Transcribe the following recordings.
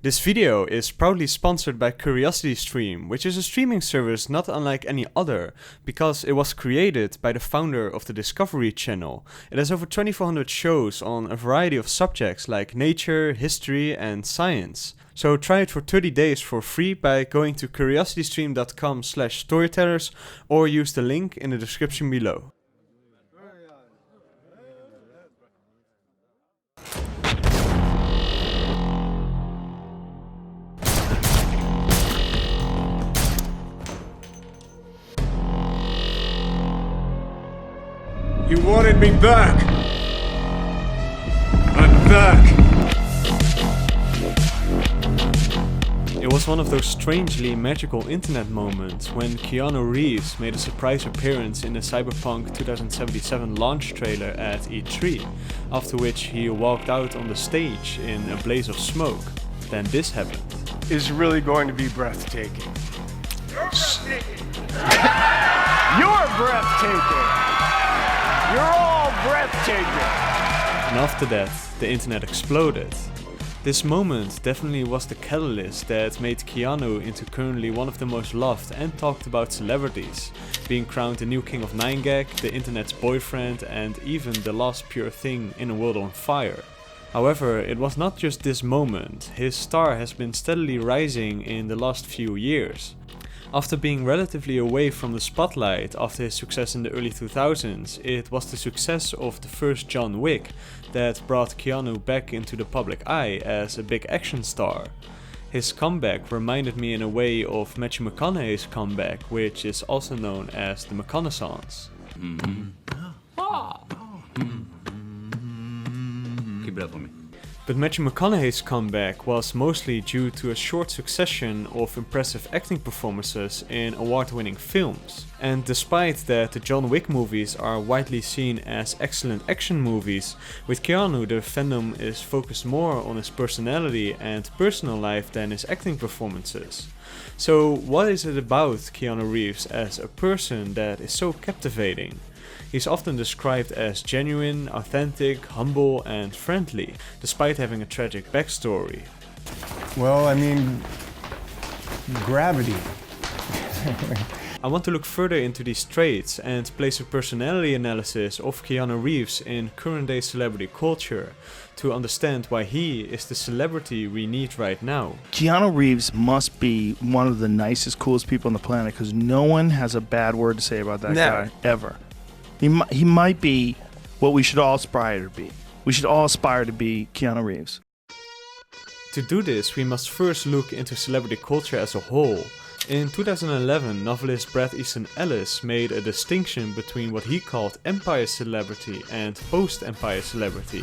This video is proudly sponsored by CuriosityStream, which is a streaming service not unlike any other, because it was created by the founder of the Discovery Channel. It has over 2,400 shows on a variety of subjects like nature, history and science. So try it for 30 days for free by going to curiositystream.com/storytellers or use the link in the description below. You wanted me back. I'm back. It was one of those strangely magical internet moments when Keanu Reeves made a surprise appearance in the Cyberpunk 2077 launch trailer at E3, after which he walked out on the stage in a blaze of smoke. Then this happened. Is really going to be breathtaking. You're breathtaking! You're all breathtaking! And after that, the internet exploded. This moment definitely was the catalyst that made Keanu into currently one of the most loved and talked about celebrities, being crowned the new king of 9gag, the internet's boyfriend, and even the last pure thing in a world on fire. However, it was not just this moment. His star has been steadily rising in the last few years. After being relatively away from the spotlight after his success in the early 2000s, it was the success of the first John Wick that brought Keanu back into the public eye as a big action star. His comeback reminded me in a way of Matthew McConaughey's comeback, which is also known as the McConaissance. Keep it up for me. But Matthew McConaughey's comeback was mostly due to a short succession of impressive acting performances in award-winning films. And despite that the John Wick movies are widely seen as excellent action movies, with Keanu the fandom is focused more on his personality and personal life than his acting performances. So what is it about Keanu Reeves as a person that is so captivating? He's often described as genuine, authentic, humble and friendly, despite having a tragic backstory. Well, I mean, gravity. I want to look further into these traits and place a personality analysis of Keanu Reeves in current day celebrity culture to understand why he is the celebrity we need right now. Keanu Reeves must be one of the nicest, coolest people on the planet because no one has a bad word to say about that guy, ever. He might be what we should all aspire to be. We should all aspire to be Keanu Reeves. To do this, we must first look into celebrity culture as a whole. In 2011, novelist Bret Easton Ellis made a distinction between what he called empire celebrity and post-empire celebrity.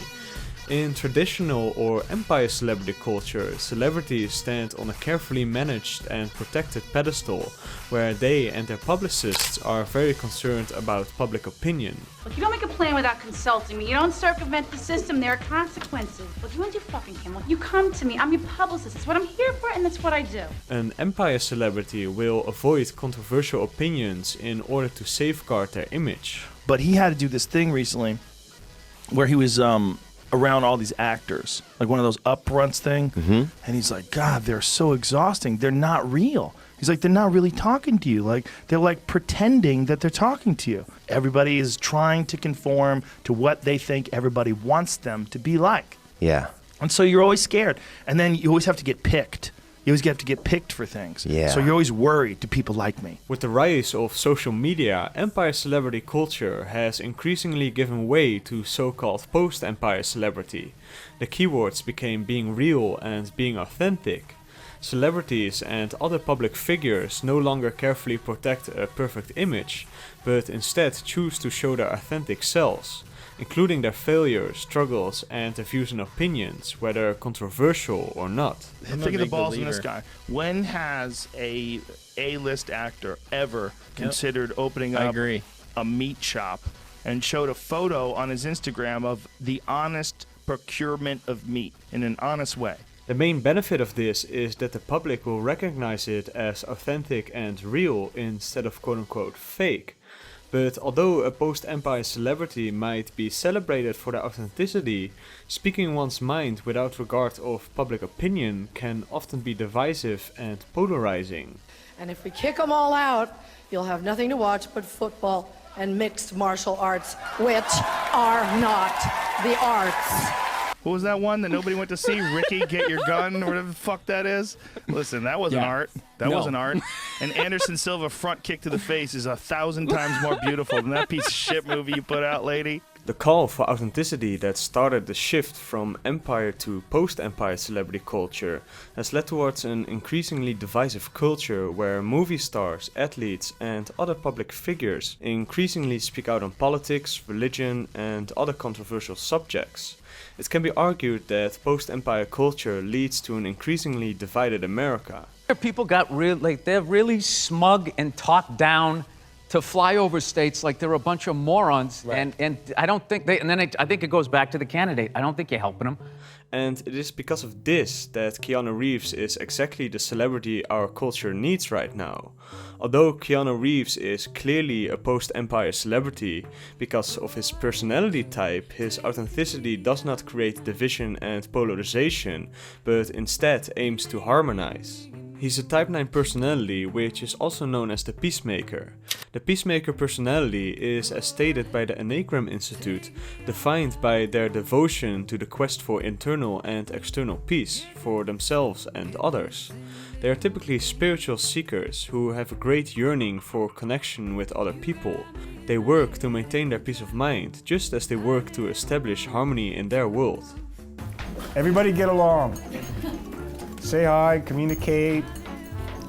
In traditional or empire celebrity culture, celebrities stand on a carefully managed and protected pedestal, where they and their publicists are very concerned about public opinion. Look, you don't make a plan without consulting me. You don't circumvent the system. There are consequences. Look, you want to do fucking Kim. Look, you come to me. I'm your publicist. It's what I'm here for, and that's what I do. An empire celebrity will avoid controversial opinions in order to safeguard their image. But he had to do this thing recently where he was around all these actors, like one of those upfronts thing, and he's like, God, they're so exhausting. They're not real. He's like, they're not really talking to you. Like, they're like pretending that they're talking to you. Everybody is trying to conform to what they think everybody wants them to be like. Yeah. And so you're always scared. And then you always have to get picked. You always have to get picked for things. Yeah. So you're always worried, do people like me? With the rise of social media, empire celebrity culture has increasingly given way to so-called post-empire celebrity. The keywords became being real and being authentic. Celebrities and other public figures no longer carefully protect a perfect image, but instead choose to show their authentic selves, including their failures, struggles, and their views and opinions, whether controversial or not. Think of the balls in this guy. When has a A-list actor ever considered opening up a meat shop and showed a photo on his Instagram of the honest procurement of meat in an honest way? The main benefit of this is that the public will recognize it as authentic and real instead of quote-unquote fake. But although a post-Empire celebrity might be celebrated for their authenticity, speaking one's mind without regard of public opinion can often be divisive and polarizing. And if we kick them all out, you'll have nothing to watch but football and mixed martial arts, which are not the arts. What was that one that nobody went to see? Ricky, Get Your Gun, or whatever the fuck that is? Listen, that wasn't art. That wasn't art. And Anderson Silva front kick to the face is 1,000 times more beautiful than that piece of shit movie you put out, lady. The call for authenticity that started the shift from Empire to post-Empire celebrity culture has led towards an increasingly divisive culture where movie stars, athletes and other public figures increasingly speak out on politics, religion and other controversial subjects. It can be argued that post-Empire culture leads to an increasingly divided America. People got they're really smug and talked down to flyover states like they're a bunch of morons, right. and I don't think I think it goes back to the candidate. I don't think you're helping them. And it is because of this that Keanu Reeves is exactly the celebrity our culture needs right now. Although Keanu Reeves is clearly a post-Empire celebrity, because of his personality type, his authenticity does not create division and polarization, but instead aims to harmonize. He's a Type 9 personality, which is also known as the peacemaker. The peacemaker personality is, as stated by the Enneagram Institute, defined by their devotion to the quest for internal and external peace for themselves and others. They are typically spiritual seekers who have a great yearning for connection with other people. They work to maintain their peace of mind, just as they work to establish harmony in their world. Everybody get along. Say hi, communicate.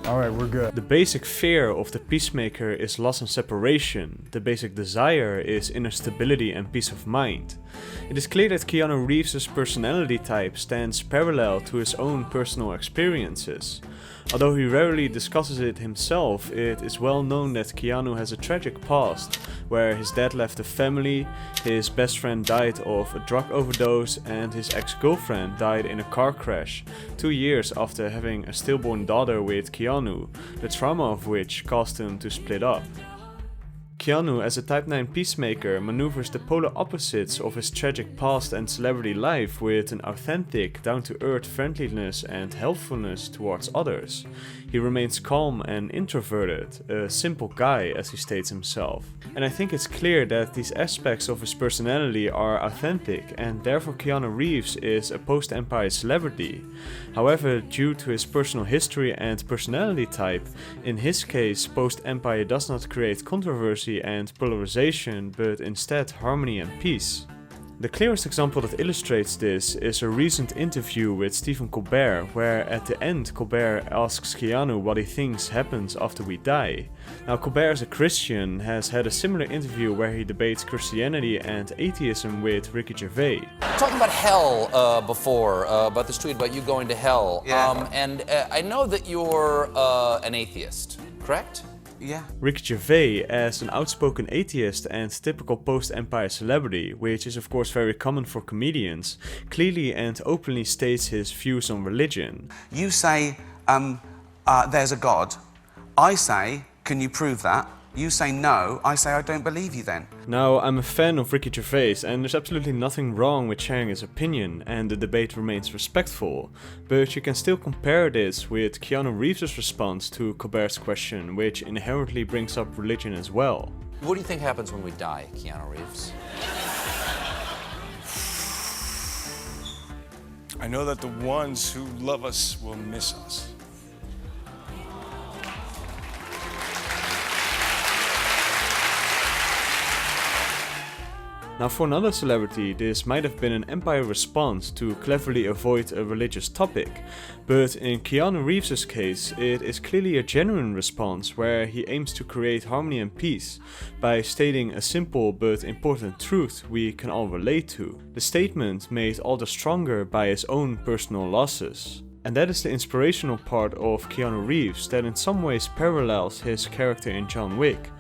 All right, we're good. The basic fear of the peacemaker is loss and separation. The basic desire is inner stability and peace of mind. It is clear that Keanu Reeves' personality type stands parallel to his own personal experiences. Although he rarely discusses it himself, it is well known that Keanu has a tragic past, where his dad left the family, his best friend died of a drug overdose, and his ex-girlfriend died in a car crash 2 years after having a stillborn daughter with Keanu, the trauma of which caused him to split up. Keanu, as a Type 9 peacemaker, maneuvers the polar opposites of his tragic past and celebrity life with an authentic, down-to-earth friendliness and helpfulness towards others. He remains calm and introverted, a simple guy as he states himself. And I think it's clear that these aspects of his personality are authentic, and therefore Keanu Reeves is a post-Empire celebrity. However, due to his personal history and personality type, in his case post-Empire does not create controversy and polarization, but instead harmony and peace. The clearest example that illustrates this is a recent interview with Stephen Colbert, where at the end Colbert asks Keanu what he thinks happens after we die. Now Colbert, as a Christian, has had a similar interview where he debates Christianity and atheism with Ricky Gervais. Talking about hell before, about this tweet about you going to hell, and I know that you're an atheist, correct? Yeah. Ricky Gervais, as an outspoken atheist and typical post-Empire celebrity, which is of course very common for comedians, clearly and openly states his views on religion. You say, there's a God. I say, can you prove that? You say no, I say I don't believe you then. Now, I'm a fan of Ricky Gervais and there's absolutely nothing wrong with sharing his opinion and the debate remains respectful, but you can still compare this with Keanu Reeves' response to Colbert's question, which inherently brings up religion as well. What do you think happens when we die, Keanu Reeves? I know that the ones who love us will miss us. Now for another celebrity, this might have been an Empire response to cleverly avoid a religious topic, but in Keanu Reeves' case, it is clearly a genuine response where he aims to create harmony and peace by stating a simple but important truth we can all relate to. The statement made all the stronger by his own personal losses. And that is the inspirational part of Keanu Reeves that in some ways parallels his character in John Wick.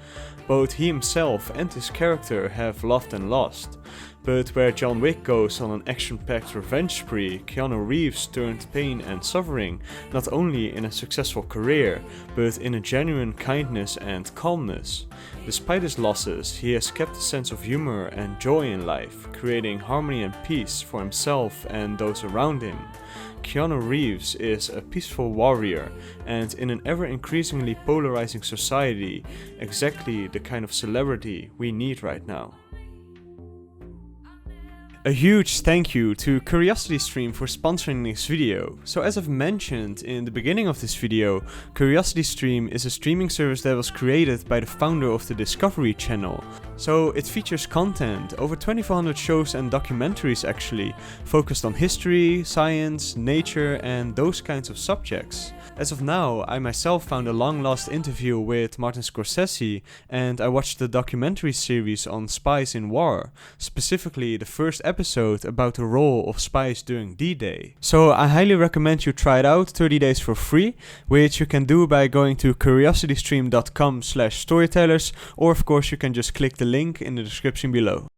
both he himself and his character have loved and lost. But where John Wick goes on an action-packed revenge spree, Keanu Reeves turned pain and suffering not only in a successful career, but in a genuine kindness and calmness. Despite his losses, he has kept a sense of humor and joy in life, creating harmony and peace for himself and those around him. Keanu Reeves is a peaceful warrior, and in an ever-increasingly polarizing society, exactly the kind of celebrity we need right now. A huge thank you to CuriosityStream for sponsoring this video. So as I've mentioned in the beginning of this video, CuriosityStream is a streaming service that was created by the founder of the Discovery Channel. So it features content, over 2400 shows and documentaries actually, focused on history, science, nature and those kinds of subjects. As of now, I myself found a long-lost interview with Martin Scorsese, and I watched the documentary series on spies in war, specifically the first episode about the role of spies during D-Day. So I highly recommend you try it out 30 days for free, which you can do by going to curiositystream.com/storytellers, or of course you can just click the link in the description below.